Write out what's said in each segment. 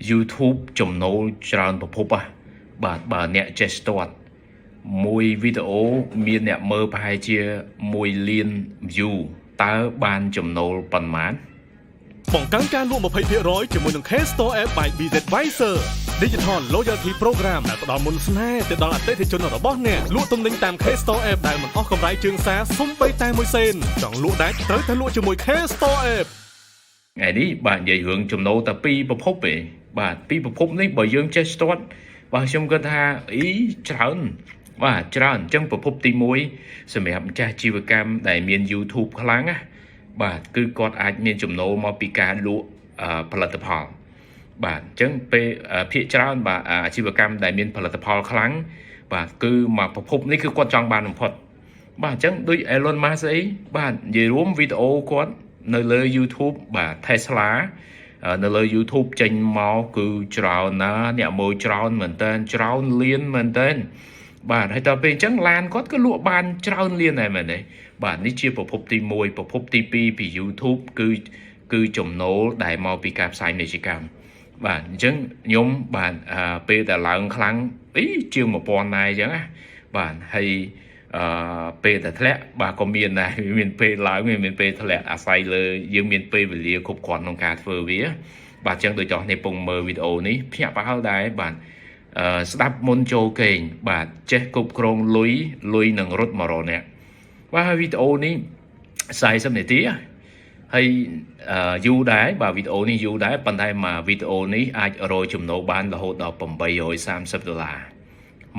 YouTube ចំណូលច្រើនប្រភពបាទបើអ្នកចេះស្ទាត់មួយវីដេអូមានអ្នកមើលប្រហែលជា1 លាន view តើបានចំណូលប៉ុន្មានបង្កើនការលក់ 20% ជាមួយនឹង K-Store App by BizAdvisor Digital Loyalty Program ដែលផ្ដល់មុនស្នេហ៍ទៅដល់អតិថិជនរបស់អ្នកលក់ទំនិញតាម K-Store App ដែលមិនអស់កម្រៃជើងសារសូម្បីតែ1សេនចង់លក់ដាច់ត្រូវតែលក់ជាមួយ K-Store App ថ្ងៃនេះបាទនិយាយរឿងចំណូលតែពីរប្រភពទេបាទពីរប្រភពនេះបើយើងចេះស្ទាត់បាទខ្ញុំគិតថាច្រើនបាទច្រើនអញ្ចឹងប្រភពទី1សម្រាប់ម្ចាស់ជីវកម្មដែលមាន YouTube ខ្លាំងណាបាទគឺគាត់អាចមានចំណូលមកពីការលក់ផលិតផលបាទអញ្ចឹងពេលភាគច្រើនបាទអាជីវកម្មដែលមានផលិតផលខ្លាំងបាទគឺមកប្រភពនេះគឺគាត់ចង់បានបំផុតបាទអញ្ចឹងដូច Elon Musk អីបាទនិយាយរួមវីដេអូគាត់នៅលើ YouTube បាទ Tesla នៅលើ YouTube ចេញមកគឺច្រើនណាស់អ្នកមើលច្រើនមែនតើច្រើនលានមែនតើបាទហើយដល់ពេលអញ្ចឹងឡានគាត់ក៏លក់បានច្រើនលានដែរមែនទេបាទនេះជាប្រភពទី1ប្រភពទី2ពី YouTube គឺចំណូលដែលមកពីការផ្សាយពាណិជ្ជកម្មបាទអញ្ចឹងខ្ញុំបាទពេលតែឡើងខ្លាំងជាង 1000 ដែរអញ្ចឹងណាបាទហើយពេលតែធ្លាក់បាទក៏មានដែរមានពេលឡើងមានពេលធ្លាក់អាស្រ័យលើយើងមានពេលវេលាគ្រប់គ្រាន់ក្នុងការធ្វើវាបាទអញ្ចឹងដូចអ្នកពងមើលវីដេអូនេះភ្ញាក់ផ្អើលដែរបាទស្ដាប់មុនចូលគេងបាទចេះគ្រប់គ្រងលុយនឹងរត់មករកអ្នកបាទវីដេអូនេះ40នាទីហើយយូរដែរបាទវីដេអូនេះយូរដែរប៉ុន្តែមកវីដេអូនេះអាចរកចំណូលបានរហូតដល់$830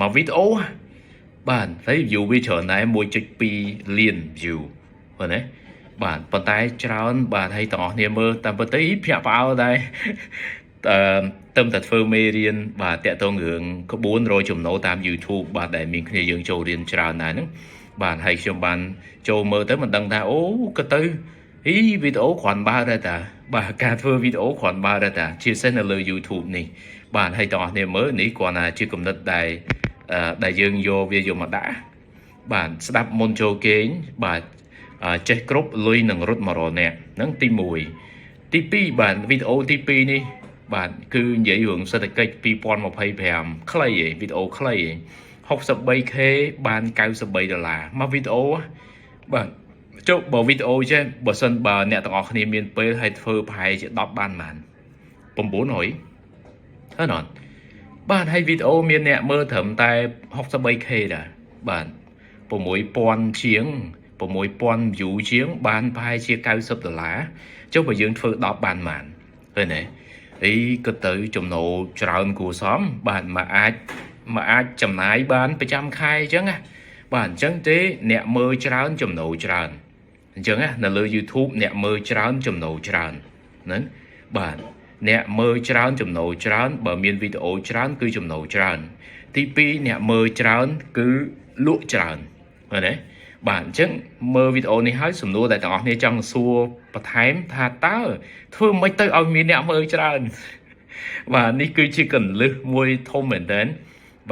មកវីដេអូបាទហើយ view វាច្រើនដែរ 1.2 លាន view ហ្នឹងណាបាទប៉ុន្តែច្រើនបាទហើយទាំងអស់គ្នាមើលតាមពិតទៅភ្ញាក់ផ្អើលដែរទៅតែធ្វើមេរៀនបាទតាក់ទងរឿងក្បួនរយចំណូលតាម YouTube បាទដែលមានគ្នាយើងចូលរៀនច្រើនដែរហ្នឹងបាទហើយខ្ញុំបានចូលមើលទៅមិនដឹងថាអូក៏ទៅវីដេអូគ្រាន់បើដែរតាបាទការធ្វើវីដេអូគ្រាន់បើដែរតាជាពិសេសនៅលើ YouTube នេះបាទហើយទាំងអស់គ្នាមើលនេះគ្រាន់តែជាគំនិតដែលយើងយកវាយកមកដាក់បាទស្ដាប់មុនចូលគេងបាទចេះគ្រប់លុយនឹងរត់មករកអ្នកហ្នឹងទី1ទី2បាទវីដេអូទី2នេះបាទគឺនិយាយរឿងសេដ្ឋកិច្ច2025ខ្លីឯងវីដេអូខ្លីឯង 63k បាន$93មកវីដេអូបាទចុះបើវីដេអូចេះបើសិនបើអ្នកទាំងអស់គ្នាមានពេលឲ្យធ្វើប្រហែលជា10បាន900ហ្នឹងអត់បាទហើយវីដេអូមានអ្នកមើលត្រឹមតែ 63k ដែរបាទ6000ជាង6000 view ជាងបានប្រហែលជា$90ចុះបើយើងធ្វើ10បានប៉ុន្មានឃើញទេក៏ទៅចំណូលច្រើនគួរសមបាទមកអាចចំណាយបានប្រចាំខែអញ្ចឹងណាបាទអញ្ចឹងទេអ្នកមើលច្រើនចំណូលច្រើនអញ្ចឹងណានៅលើ YouTube អ្នកមើលច្រើនចំណូលច្រើនហ្នឹងបាទអ្នកមើលច្រើនចំណូលច្រើនបើមានវីដេអូច្រើនគឺចំណូលច្រើនទី2អ្នកមើលច្រើនគឺលក់ច្រើនឃើញទេបាទអញ្ចឹងមើលវីដេអូនេះហើយសំណួរដែលទាំងអស់គ្នាចង់សួរបន្ថែមថាតើធ្វើម៉េចទៅឲ្យមានអ្នកមើលច្រើនបាទនេះគឺជាកលឹះមួយធំមែនទែន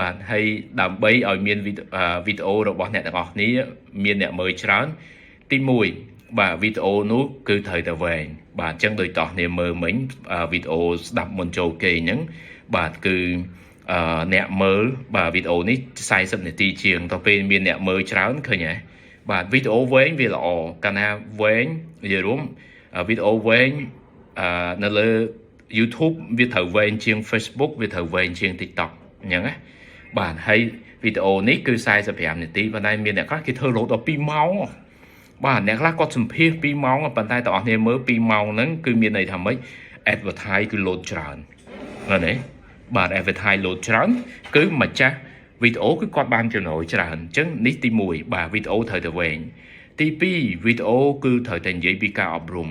បាទហើយដើម្បីឲ្យមានវីដេអូរបស់អ្នកទាំងអស់គ្នាមានអ្នកមើលច្រើនទី1បាទវីដេអូនោះគឺត្រូវតែវែងបាទអញ្ចឹងដូចតោះគ្នាមើលមិញវីដេអូស្ដាប់មុនចូលគេអញ្ចឹងបាទគឺអ្នកមើលបាទវីដេអូនេះ40នាទីជាងទៅពេលមានអ្នកមើលច្រើនឃើញហ៎បាទវីដេអូវែងវាល្អកាលណាវែងនិយាយរួមវីដេអូវែងនៅលើ YouTube វាត្រូវវែងជាង Facebook វាត្រូវវែងជាង TikTok អញ្ចឹងណាបាទហើយវីដេអូនេះគឺ45នាទីប៉ុន្តែមានអ្នកខ្លះគេធ្វើរហូតដល់2ម៉ោងបាទអ្នកខ្លះគាត់សម្ភាស2ម៉ោងប៉ុន្តែបងប្អូនមើល2ម៉ោងហ្នឹងគឺមានន័យថាម៉េច advertise គឺ load ច្រើនឃើញទេបាទ advertise load ច្រើនគឺម្ចាស់វីដេអូគឺគាត់បានចំណូលច្រើនអញ្ចឹងនេះទី1បាទវីដេអូត្រូវតែវែងទី2វីដេអូគឺត្រូវតែនិយាយពីការអប់រំ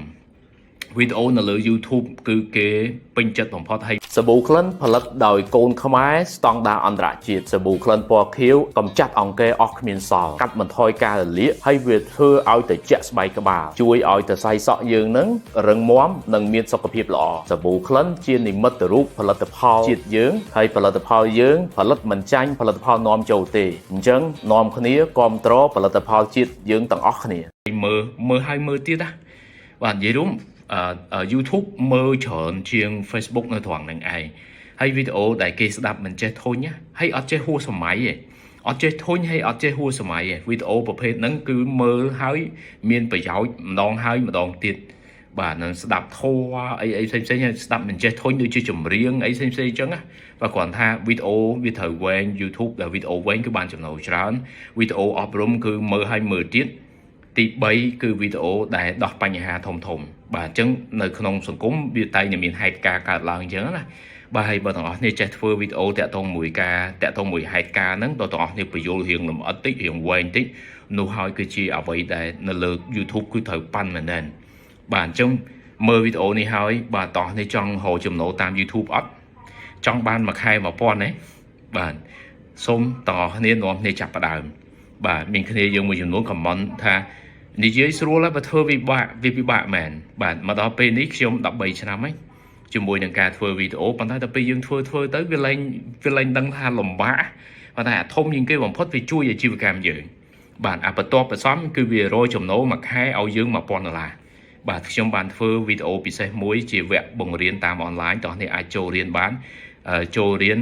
វីដេអូនៅលើ YouTube គឺគេពេញចិត្តបំផុតហើយសាប៊ូក្លិនផលិតដោយកូនខ្មែរស្តង់ដារអន្តរជាតិសាប៊ូក្លិនពណ៌ខៀវកម្ចាត់អង្គែអស់គ្មានសល់កាត់បន្ថយការរលាកហើយវាធ្វើឲ្យត្រជាក់ស្បែកក្បាលជួយឲ្យសរសៃសក់យើងនឹងរឹងមាំនិងមានសុខភាពល្អសាប៊ូក្លិនជានិមិត្តរូបផលិតផលជាតិយើងហើយផលិតផលយើងផលិតមិនចាញ់ផលិតផលនាំចូលទេអញ្ចឹងនាំគ្នាគ្រប់គ្រងផលិតផលជាតិយើងទាំងអស់គ្នាមើលហើយមើលទៀតណាបាទនិយាយរួម YouTube មើលច្រើនជាង Facebook នៅត្រង់ហ្នឹងឯងហើយវីដេអូដែលគេស្ដាប់មិនចេះធុញណាហើយអត់ចេះហួសសម័យទេអត់ចេះធុញហើយអត់ចេះហួសសម័យទេវីដេអូប្រភេទហ្នឹងគឺមើលហើយមានប្រយោជន៍ម្ដងហើយម្ដងទៀតបាទនឹងស្ដាប់ធម៌អីផ្សេងស្ដាប់មិនចេះធុញដូចជាចម្រៀងអីផ្សេងអញ្ចឹងណាបាទគ្រាន់ថាវីដេអូវាត្រូវវែង YouTube ដែលវីដេអូវែងគឺបានចំណូលច្រើនវីដេអូអប់រំគឺមើលហើយមើលទៀតទី3គឺវីដេអូដែលដោះបញ្ហាធំបាទអញ្ចឹងនៅក្នុងសង្គមវាតែងតែមានហេតុការណ៍កើតឡើងអញ្ចឹងណាបាទហើយបើទាំងអស់គ្នាចេះធ្វើវីដេអូតាក់ទងមួយហេតុការណ៍ហ្នឹងដល់ទាំងអស់គ្នាបញ្យល់រៀងលម្អិតតិចរៀងវែងតិចនោះហើយគឺជាអ្វីដែលនៅលើ YouTube គឺត្រូវប៉ាន់មែនទែនបាទអញ្ចឹងមើលវីដេអូនេះហើយបាទតោះនេះចង់រកចំណូលតាម YouTube អត់ចង់បានមួយខែ 1000 ទេបាទសូមតោះគ្នានាំគ្នាចាប់ផ្ដើមបាទមានគ្នាយើងមួយចំនួនខមមិនថានិយាយស្រួលហើយបើធ្វើវាពិបាកមែនបាទមកដល់ពេលនេះខ្ញុំ13ឆ្នាំហើយជាមួយនឹងការធ្វើវីដេអូប៉ុន្តែដល់ពេលយើងធ្វើទៅវាលែងដឹងថាលំបាកប៉ុន្តែអាធំជាងគេបំផុតវាជួយអាជីវកម្មយើងបាទអាបន្ទាប់បន្សំគឺវារកចំណូលមួយខែឲ្យយើង$1000បាទខ្ញុំបានធ្វើវីដេអូពិសេសមួយជាវគ្គបង្រៀនតាមអនឡាញតោះនេះអាចចូលរៀនបានចូលរៀន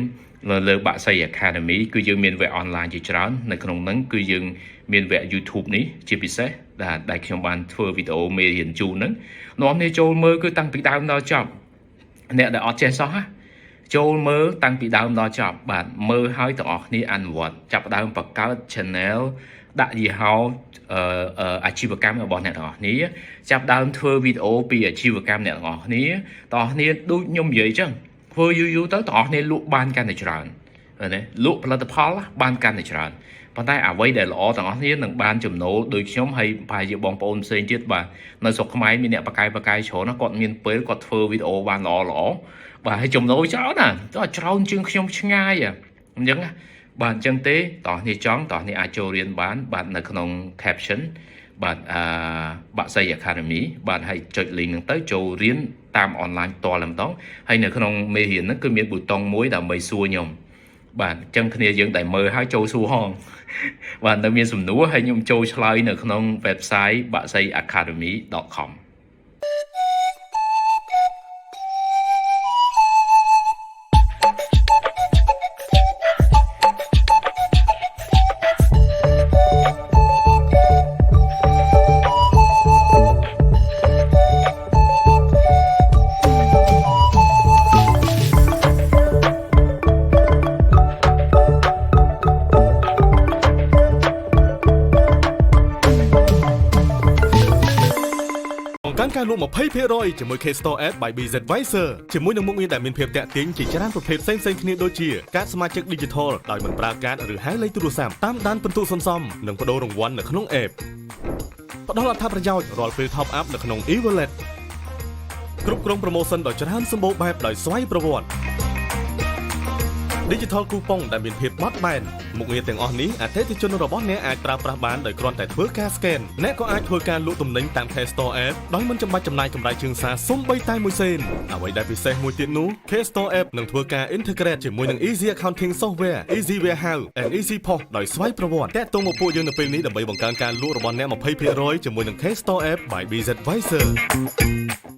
លើបាក់សី Academy គឺយើងមានវគ្គអនឡាញជាច្រើននៅក្នុងហ្នឹងគឺយើងមានវគ្គ YouTube នេះជាពិសេសដែលខ្ញុំបានធ្វើវីដេអូមេរៀនជូនហ្នឹងនាំគ្នាចូលមើលគឺតាំងពីដើមដល់ចប់អ្នកដែលអត់ចេះសោះចូលមើលតាំងពីដើមដល់ចប់បាទមើលហើយទាំងអស់គ្នាអនុវត្តចាប់ផ្ដើមបង្កើត channel ដាក់យីហោអាជីវកម្មរបស់អ្នកទាំងអស់គ្នាចាប់ដើមធ្វើវីដេអូពីអាជីវកម្មអ្នកទាំងអស់គ្នាទាំងអស់គ្នាដូចខ្ញុំនិយាយអញ្ចឹងធ្វើយូរទៅទាំងអស់គ្នាលក់បានកាន់តែច្រើនណាលក់ផលិតផលបានកាន់តែច្រើនប៉ុន្តែអ្វីដែលល្អទាំងអស់គ្នានឹងបានចំណូលដូចខ្ញុំហើយប្រហែលជាបងប្អូនផ្សេងទៀតបាទនៅស្រុកខ្មែរមានអ្នកបកាយច្រើនណាគាត់មានពេលគាត់ធ្វើវីដេអូបានល្អបាទហើយចំណូលច្រើនណាទៅច្រើនជាងខ្ញុំឆ្ងាយអញ្ចឹងណាបាទអញ្ចឹងទេតោះនេះចង់តោះនេះអាចចូលរៀនបានបាទនៅក្នុង caption បាទបាក់សី Academy បាទហើយចុច link ហ្នឹងទៅចូលរៀនតាមអនឡាញផ្ទាល់តែម្ដងហើយនៅក្នុងមេរៀនហ្នឹងគឺមានប៊ូតុងមួយដើម្បីសួរខ្ញុំបាទអញ្ចឹងគ្នាយើងដែលមើលហើយចូលសួរហងបាទនៅមានសំណួរហើយខ្ញុំចូលឆ្លើយនៅក្នុង website baksaiacademy.comការលក់ 20% ជាមួយ K-Store App by BZ Advisor ជាមួយនឹងមុខងារដែលមានភាពតាក់ទាញជាច្រើនប្រភេទផ្សេងៗគ្នាដូចជាការសមាជិក Digital ដោយមិនប្រើកាតឬហាយលេខទូរស័ព្ទតាមដានពិន្ទុសន្សំនិងបដូររង្វាន់នៅក្នុង App ផ្ដល់អត្ថប្រយោជន៍រាល់ពេល Top Up នៅក្នុង e-wallet គ្រប់គ្រង promotion ដ៏ច្រើនសម្បូរបែបដោយស្វ័យប្រវត្តិ Digital Coupon ដែលមានភាពបត់បែនមុខងារទាំងអស់នេះអតិថិជនរបស់អ្នកអាចប្រើប្រាស់បានដោយគ្រាន់តែធ្វើការ scan អ្នកក៏អាចធ្វើការលក់ទំនិញតាម K-Store App ដោយមិនចាំបាច់ចំណាយកម្រៃជើងសារសូម្បីតែ1សេនអ្វីដែលពិសេសមួយទៀតនោះ K-Store App នឹងធ្វើការ integrate ជាមួយនឹង Easy Accounting Software Easy Warehouse and Easy POS ដោយស្វ័យប្រវត្តិតាក់ទងមកពួកយើងនៅពេលនេះដើម្បីបង្កើនការលក់របស់អ្នក 20% ជាមួយនឹង K-Store App by BZ Advisor